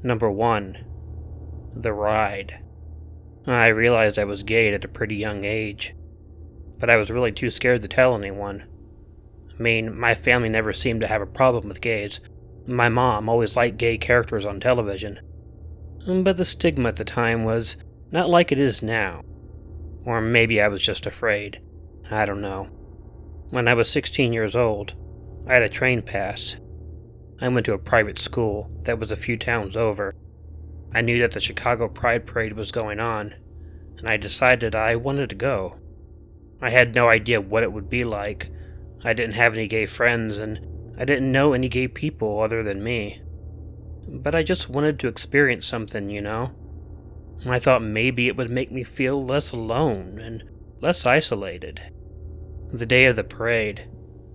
Number 1. The Ride. I realized I was gay at a pretty young age, but I was really too scared to tell anyone. I mean, my family never seemed to have a problem with gays. My mom always liked gay characters on television. But the stigma at the time was not like it is now. Or maybe I was just afraid. I don't know. When I was 16 years old, I had a train pass. I went to a private school that was a few towns over. I knew that the Chicago Pride Parade was going on, and I decided I wanted to go. I had no idea what it would be like. I didn't have any gay friends, and I didn't know any gay people other than me. But I just wanted to experience something, you know? I thought maybe it would make me feel less alone and less isolated. The day of the parade,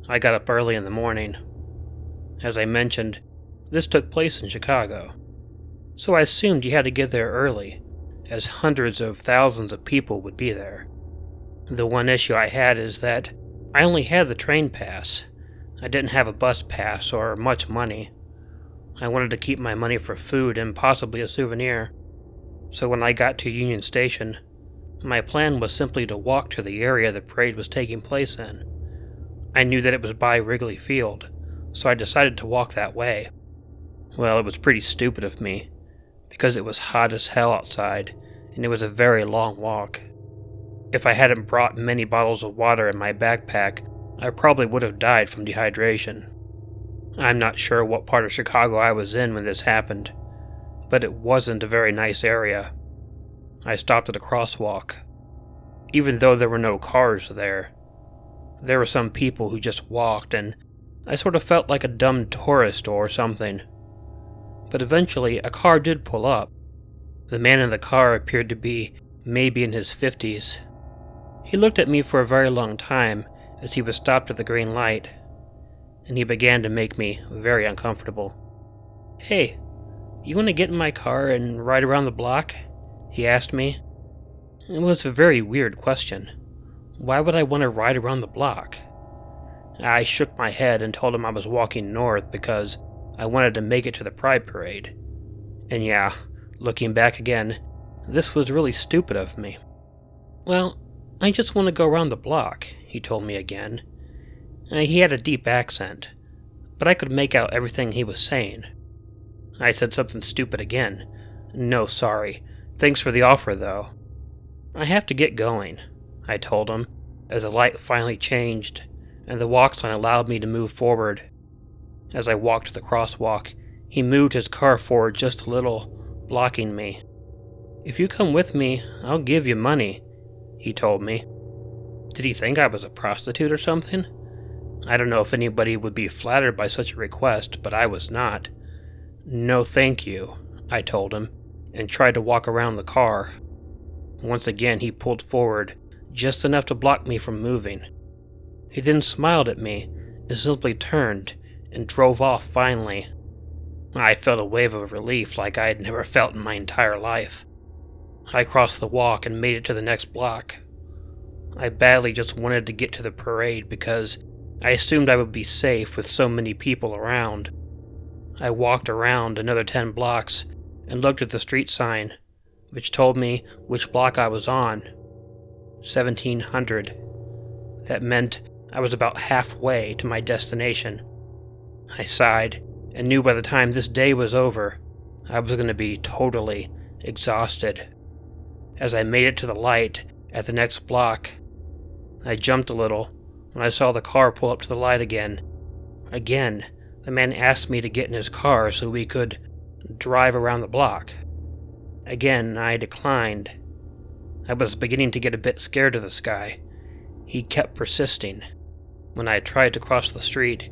I got up early in the morning. As I mentioned, this took place in Chicago, so I assumed you had to get there early, as hundreds of thousands of people would be there. The one issue I had is that I only had the train pass. I didn't have a bus pass or much money. I wanted to keep my money for food and possibly a souvenir. So when I got to Union Station, my plan was simply to walk to the area the parade was taking place in. I knew that it was by Wrigley Field, so I decided to walk that way. Well, it was pretty stupid of me, because it was hot as hell outside, and it was a very long walk. If I hadn't brought many bottles of water in my backpack, I probably would have died from dehydration. I'm not sure what part of Chicago I was in when this happened, but it wasn't a very nice area. I stopped at a crosswalk. Even though there were no cars there were some people who just walked, and I sort of felt like a dumb tourist or something. But eventually, a car did pull up. The man in the car appeared to be maybe in his 50s. He looked at me for a very long time as he was stopped at the green light, and he began to make me very uncomfortable. "Hey, you want to get in my car and ride around the block?" he asked me. It was a very weird question. Why would I want to ride around the block? I shook my head and told him I was walking north because I wanted to make it to the Pride Parade. And yeah, looking back again, this was really stupid of me. "Well, I just want to go around the block," he told me again. He had a deep accent, but I could make out everything he was saying. I said something stupid again. "No, sorry. Thanks for the offer, though." "I have to get going," I told him, as the light finally changed, and the walk sign allowed me to move forward. As I walked to the crosswalk, he moved his car forward just a little, blocking me. "If you come with me, I'll give you money," he told me. Did he think I was a prostitute or something? I don't know if anybody would be flattered by such a request, but I was not. "No thank you," I told him, and tried to walk around the car. Once again he pulled forward, just enough to block me from moving. He then smiled at me and simply turned and drove off finally. I felt a wave of relief like I had never felt in my entire life. I crossed the walk and made it to the next block. I badly just wanted to get to the parade because I assumed I would be safe with so many people around. I walked around another 10 blocks and looked at the street sign, which told me which block I was on. 1700. That meant I was about halfway to my destination. I sighed and knew by the time this day was over, I was going to be totally exhausted. As I made it to the light at the next block, I jumped a little when I saw the car pull up to the light again. Again, the man asked me to get in his car so we could drive around the block. Again, I declined. I was beginning to get a bit scared of this guy. He kept persisting. When I tried to cross the street,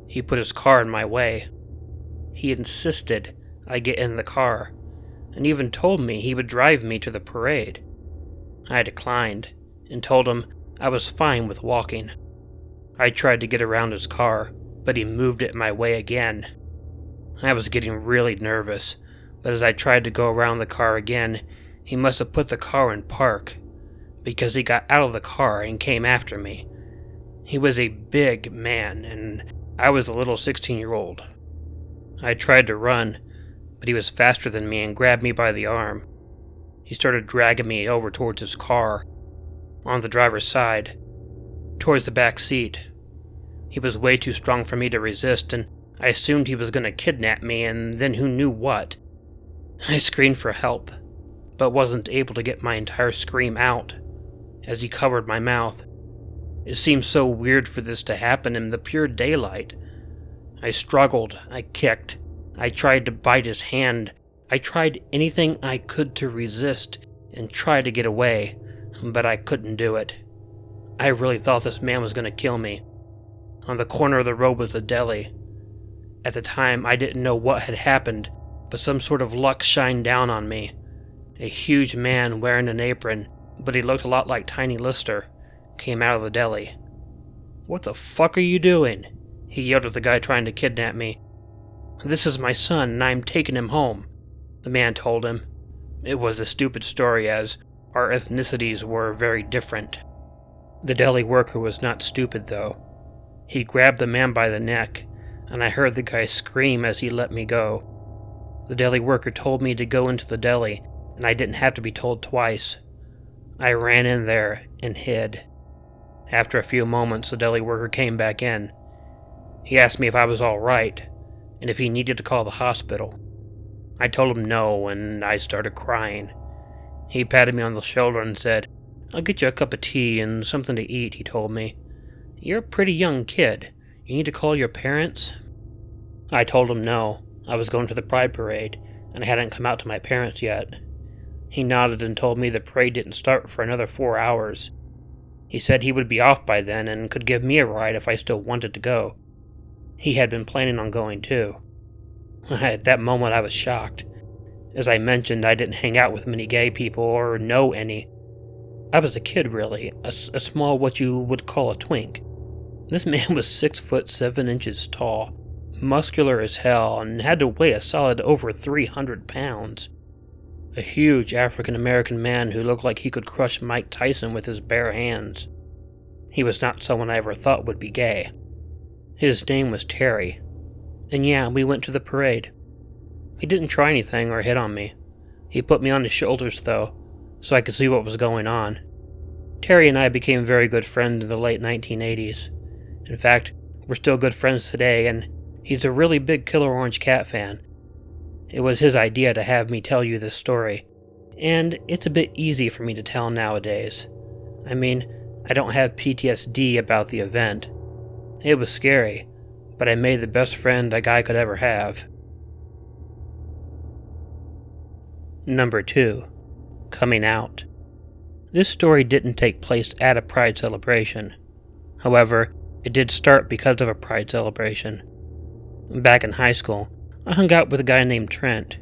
he put his car in my way. He insisted I get in the car, and even told me he would drive me to the parade. I declined, and told him I was fine with walking. I tried to get around his car, but he moved it my way again. I was getting really nervous, but as I tried to go around the car again, he must have put the car in park, because he got out of the car and came after me. He was a big man, and I was a little 16-year-old. I tried to run, but he was faster than me and grabbed me by the arm. He started dragging me over towards his car, on the driver's side, towards the back seat. He was way too strong for me to resist, and I assumed he was going to kidnap me, and then who knew what. I screamed for help, but wasn't able to get my entire scream out, as he covered my mouth. It seemed so weird for this to happen in the pure daylight. I struggled, I kicked, I tried to bite his hand, I tried anything I could to resist and try to get away, but I couldn't do it. I really thought this man was going to kill me. On the corner of the road was a deli. At the time, I didn't know what had happened, but some sort of luck shined down on me. A huge man wearing an apron, but he looked a lot like Tiny Lister, came out of the deli. "What the fuck are you doing?" he yelled at the guy trying to kidnap me. "This is my son, and I'm taking him home," the man told him. It was a stupid story, as our ethnicities were very different. The deli worker was not stupid, though. He grabbed the man by the neck, and I heard the guy scream as he let me go. The deli worker told me to go into the deli, and I didn't have to be told twice. I ran in there and hid. After a few moments, the deli worker came back in. He asked me if I was all right, and if he needed to call the hospital. I told him no, and I started crying. He patted me on the shoulder and said, "I'll get you a cup of tea and something to eat," he told me. "You're a pretty young kid. You need to call your parents?" I told him no. I was going to the Pride Parade, and I hadn't come out to my parents yet. He nodded and told me the parade didn't start for another 4 hours. He said he would be off by then and could give me a ride if I still wanted to go. He had been planning on going too. At that moment I was shocked. As I mentioned, I didn't hang out with many gay people or know any. I was a kid, really, a small what you would call a twink. This man was 6'7" tall, muscular as hell, and had to weigh a solid over 300 pounds. A huge African-American man who looked like he could crush Mike Tyson with his bare hands. He was not someone I ever thought would be gay. His name was Terry. And yeah, we went to the parade. He didn't try anything or hit on me. He put me on his shoulders, though, so I could see what was going on. Terry and I became very good friends in the late 1980s. In fact, we're still good friends today, and he's a really big Killer Orange Cat fan. It was his idea to have me tell you this story, and it's a bit easy for me to tell nowadays. I mean, I don't have PTSD about the event. It was scary, but I made the best friend a guy could ever have. Number 2. Coming out. This story didn't take place at a Pride celebration. However, it did start because of a Pride celebration. Back in high school, I hung out with a guy named Trent.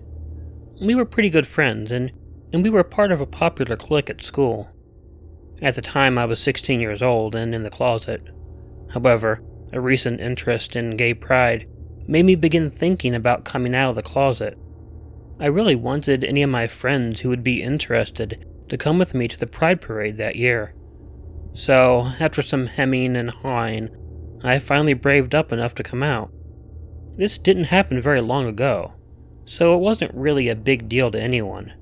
We were pretty good friends, and we were part of a popular clique at school. At the time, I was 16 years old and in the closet. However, a recent interest in gay pride made me begin thinking about coming out of the closet. I really wanted any of my friends who would be interested to come with me to the Pride Parade that year. So, after some hemming and hawing, I finally braved up enough to come out. This didn't happen very long ago, so it wasn't really a big deal to anyone.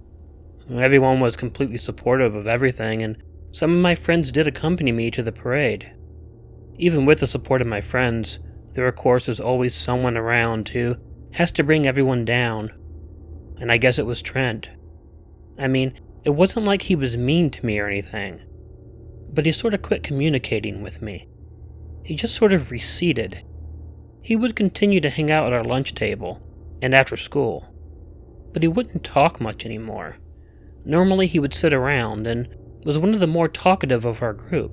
Everyone was completely supportive of everything, and some of my friends did accompany me to the parade. Even with the support of my friends, there of course is always someone around who has to bring everyone down. And I guess it was Trent. I mean, it wasn't like he was mean to me or anything, but he sort of quit communicating with me. He just sort of receded. He would continue to hang out at our lunch table and after school, but he wouldn't talk much anymore. Normally he would sit around and was one of the more talkative of our group,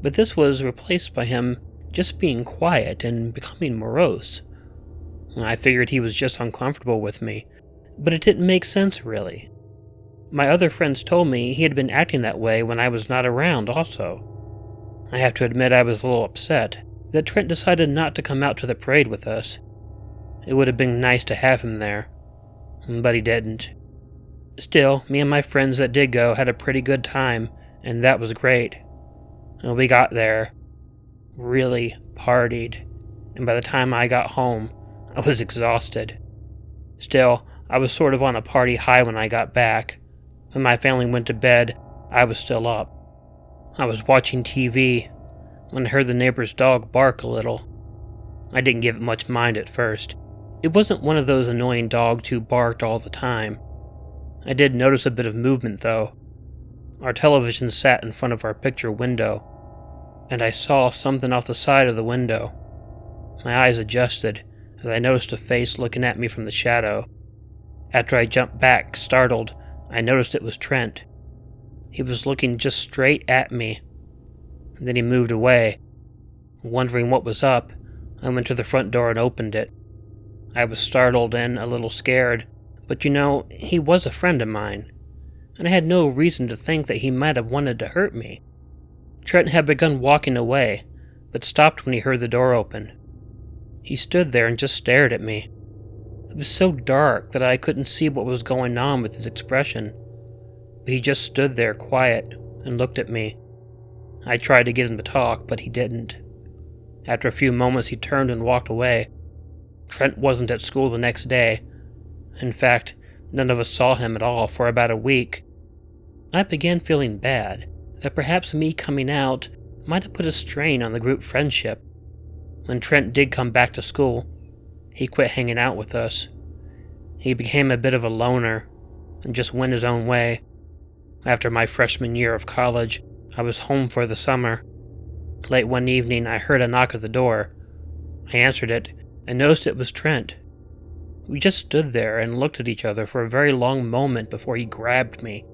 but this was replaced by him just being quiet and becoming morose. I figured he was just uncomfortable with me, but it didn't make sense really. My other friends told me he had been acting that way when I was not around also. I have to admit I was a little upset that Trent decided not to come out to the parade with us. It would have been nice to have him there, but he didn't. Still, me and my friends that did go had a pretty good time, and that was great. We got there, really partied, and by the time I got home, I was exhausted. Still, I was sort of on a party high when I got back. When my family went to bed, I was still up. I was watching TV when I heard the neighbor's dog bark a little. I didn't give it much mind at first. It wasn't one of those annoying dogs who barked all the time. I did notice a bit of movement, though. Our television sat in front of our picture window, and I saw something off the side of the window. My eyes adjusted as I noticed a face looking at me from the shadow. After I jumped back, startled, I noticed it was Trent. He was looking just straight at me. Then he moved away. Wondering what was up, I went to the front door and opened it. I was startled and a little scared, but he was a friend of mine, and I had no reason to think that he might have wanted to hurt me. Trent had begun walking away, but stopped when he heard the door open. He stood there and just stared at me. It was so dark that I couldn't see what was going on with his expression, but he just stood there quiet and looked at me. I tried to get him to talk, but he didn't. After a few moments, he turned and walked away. Trent wasn't at school the next day. In fact, none of us saw him at all for about a week. I began feeling bad, that perhaps me coming out might have put a strain on the group friendship. When Trent did come back to school, he quit hanging out with us. He became a bit of a loner and just went his own way. After my freshman year of college, I was home for the summer. Late one evening, I heard a knock at the door. I answered it and noticed it was Trent. We just stood there and looked at each other for a very long moment before he grabbed me.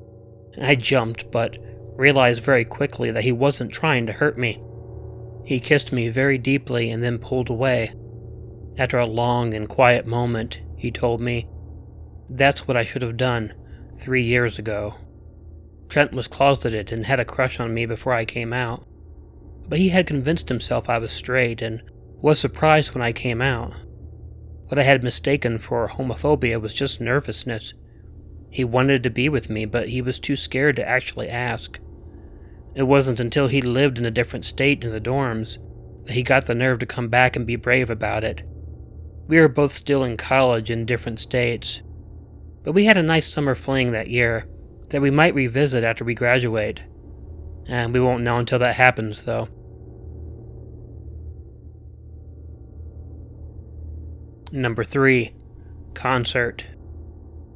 I jumped, but realized very quickly that he wasn't trying to hurt me. He kissed me very deeply and then pulled away. After a long and quiet moment, he told me, "That's what I should have done 3 years ago." Trent was closeted and had a crush on me before I came out, but he had convinced himself I was straight and was surprised when I came out. What I had mistaken for homophobia was just nervousness. He wanted to be with me, but he was too scared to actually ask. It wasn't until he lived in a different state in the dorms that he got the nerve to come back and be brave about it. We were both still in college in different states, but we had a nice summer fling that year that we might revisit after we graduate. And we won't know until that happens, though. Number 3. Concert.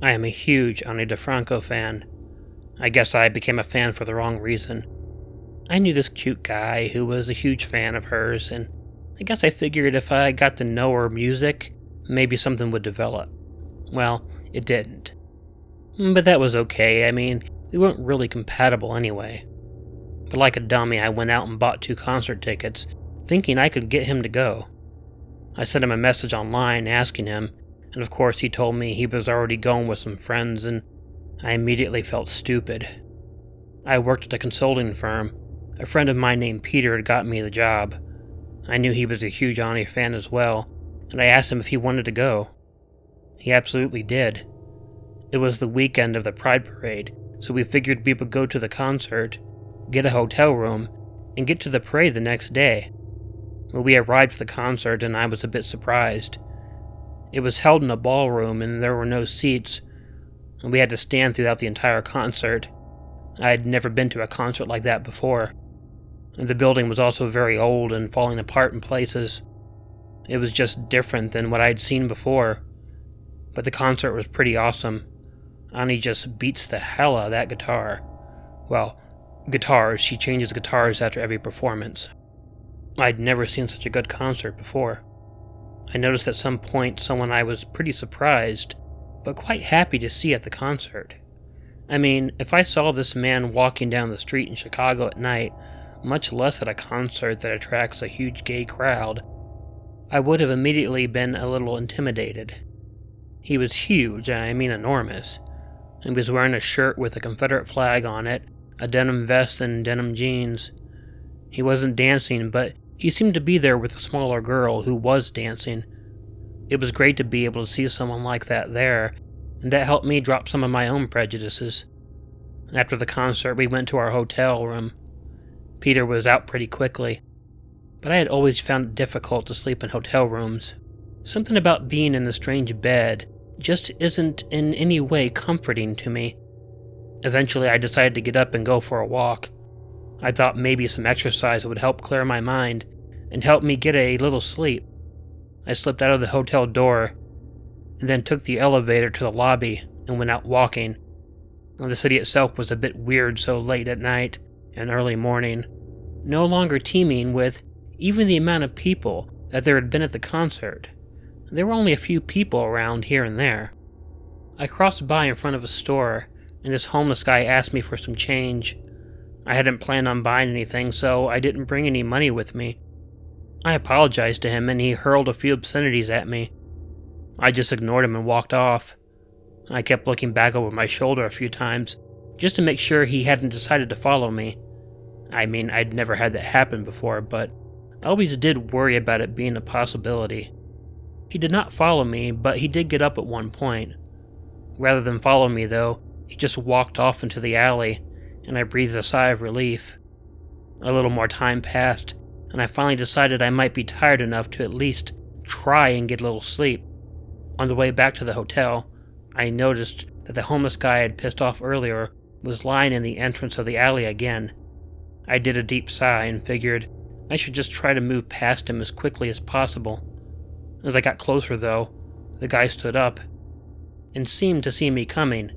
I am a huge Ani DeFranco fan. I guess I became a fan for the wrong reason. I knew this cute guy who was a huge fan of hers, and I guess I figured if I got to know her music, maybe something would develop. Well, it didn't. But that was okay. I mean, we weren't really compatible anyway. But like a dummy, I went out and bought 2 concert tickets, thinking I could get him to go. I sent him a message online asking him, and of course he told me he was already going with some friends, and I immediately felt stupid. I worked at a consulting firm. A friend of mine named Peter had got me the job. I knew he was a huge Ani fan as well, and I asked him if he wanted to go. He absolutely did. It was the weekend of the Pride Parade, so we figured we would go to the concert, get a hotel room, and get to the parade the next day. Well, we arrived for the concert, and I was a bit surprised. It was held in a ballroom, and there were no seats, and we had to stand throughout the entire concert. I had never been to a concert like that before. The building was also very old and falling apart in places. It was just different than what I had seen before. But the concert was pretty awesome. Ani just beats the hell out of that guitar. Well, guitars, she changes guitars after every performance. I'd never seen such a good concert before. I noticed at some point someone I was pretty surprised, but quite happy to see at the concert. I mean, if I saw this man walking down the street in Chicago at night, much less at a concert that attracts a huge gay crowd, I would have immediately been a little intimidated. He was huge, I mean enormous. He was wearing a shirt with a Confederate flag on it, a denim vest and denim jeans. He wasn't dancing, but he seemed to be there with a smaller girl who was dancing. It was great to be able to see someone like that there, and that helped me drop some of my own prejudices. After the concert, we went to our hotel room. Peter was out pretty quickly, but I had always found it difficult to sleep in hotel rooms. Something about being in a strange bed just isn't in any way comforting to me. Eventually, I decided to get up and go for a walk. I thought maybe some exercise would help clear my mind and help me get a little sleep. I slipped out of the hotel door and then took the elevator to the lobby and went out walking. The city itself was a bit weird so late at night and early morning, no longer teeming with even the amount of people that there had been at the concert. There were only a few people around here and there. I crossed by in front of a store, and this homeless guy asked me for some change. I hadn't planned on buying anything, so I didn't bring any money with me. I apologized to him, and he hurled a few obscenities at me. I just ignored him and walked off. I kept looking back over my shoulder a few times, just to make sure he hadn't decided to follow me. I mean, I'd never had that happen before, but I always did worry about it being a possibility. He did not follow me, but he did get up at one point. Rather than follow me, though, he just walked off into the alley, and I breathed a sigh of relief. A little more time passed, and I finally decided I might be tired enough to at least try and get a little sleep. On the way back to the hotel, I noticed that the homeless guy I had pissed off earlier was lying in the entrance of the alley again. I did a deep sigh and figured I should just try to move past him as quickly as possible. As I got closer, though, the guy stood up and seemed to see me coming.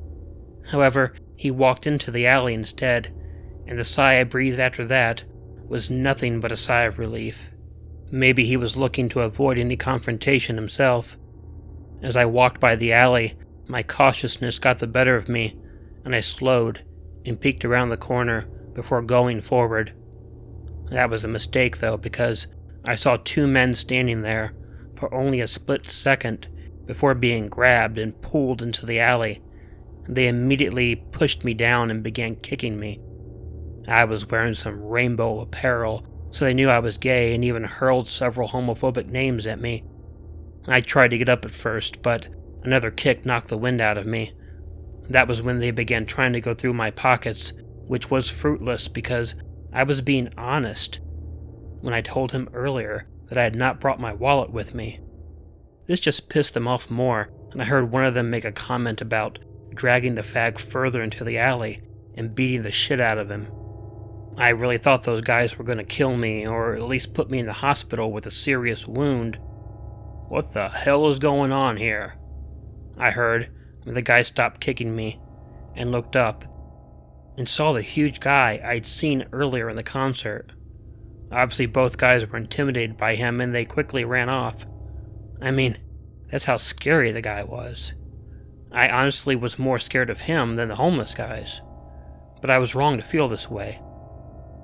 However, he walked into the alley instead, and the sigh I breathed after that was nothing but a sigh of relief. Maybe he was looking to avoid any confrontation himself. As I walked by the alley, my cautiousness got the better of me, and I slowed and peeked around the corner before going forward. That was a mistake, though, because I saw two men standing there for only a split second before being grabbed and pulled into the alley. They immediately pushed me down and began kicking me. I was wearing some rainbow apparel, so they knew I was gay and even hurled several homophobic names at me. I tried to get up at first, but another kick knocked the wind out of me. That was when they began trying to go through my pockets, which was fruitless because I was being honest when I told him earlier that I had not brought my wallet with me. This just pissed them off more, and I heard one of them make a comment about dragging the fag further into the alley and beating the shit out of him. I really thought those guys were going to kill me, or at least put me in the hospital with a serious wound. "What the hell is going on here?" I heard when the guy stopped kicking me and looked up and saw the huge guy I'd seen earlier in the concert. Obviously, both guys were intimidated by him and they quickly ran off. I mean, that's how scary the guy was. I honestly was more scared of him than the homeless guys. But I was wrong to feel this way.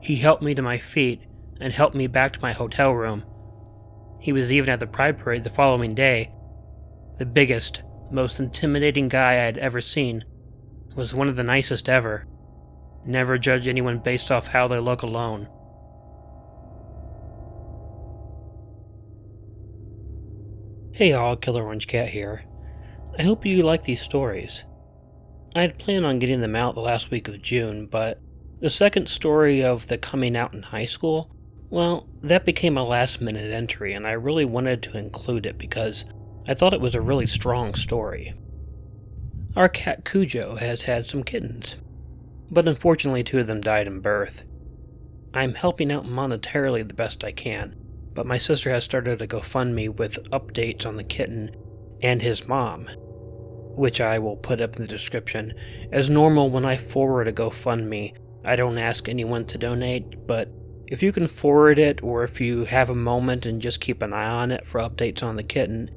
He helped me to my feet and helped me back to my hotel room. He was even at the Pride Parade the following day. The biggest, most intimidating guy I had ever seen was one of the nicest ever. Never judge anyone based off how they look alone. Hey y'all, Killer Orange Cat here. I hope you like these stories. I had planned on getting them out the last week of June, but the second story of the coming out in high school, well, that became a last-minute entry, and I really wanted to include it because I thought it was a really strong story. Our cat Cujo has had some kittens, but unfortunately 2 of them died in birth. I'm helping out monetarily the best I can, but my sister has started a GoFundMe with updates on the kitten and his mom, which I will put up in the description. As normal, when I forward a GoFundMe, I don't ask anyone to donate, but if you can forward it, or if you have a moment and just keep an eye on it for updates on the kitten.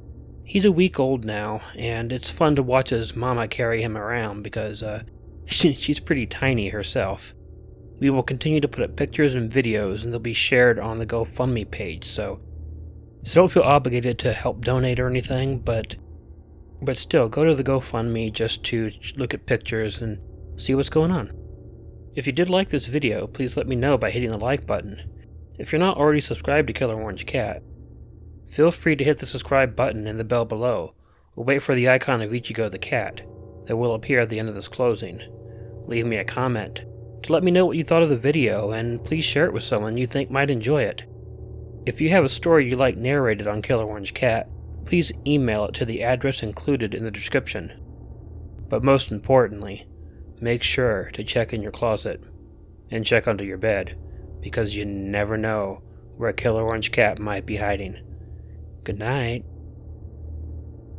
He's a week old now, and it's fun to watch his mama carry him around because she's pretty tiny herself. We will continue to put up pictures and videos, and they'll be shared on the GoFundMe page, so don't feel obligated to help donate or anything, but still, go to the GoFundMe just to look at pictures and see what's going on. If you did like this video, please let me know by hitting the like button. If you're not already subscribed to Killer Orange Cat, feel free to hit the subscribe button and the bell below, or wait for the icon of Ichigo the cat that will appear at the end of this closing. Leave me a comment to let me know what you thought of the video, and please share it with someone you think might enjoy it. If you have a story you like narrated on Killer Orange Cat, please email it to the address included in the description. But most importantly, make sure to check in your closet and check under your bed, because you never know where a killer orange cat might be hiding. Good night.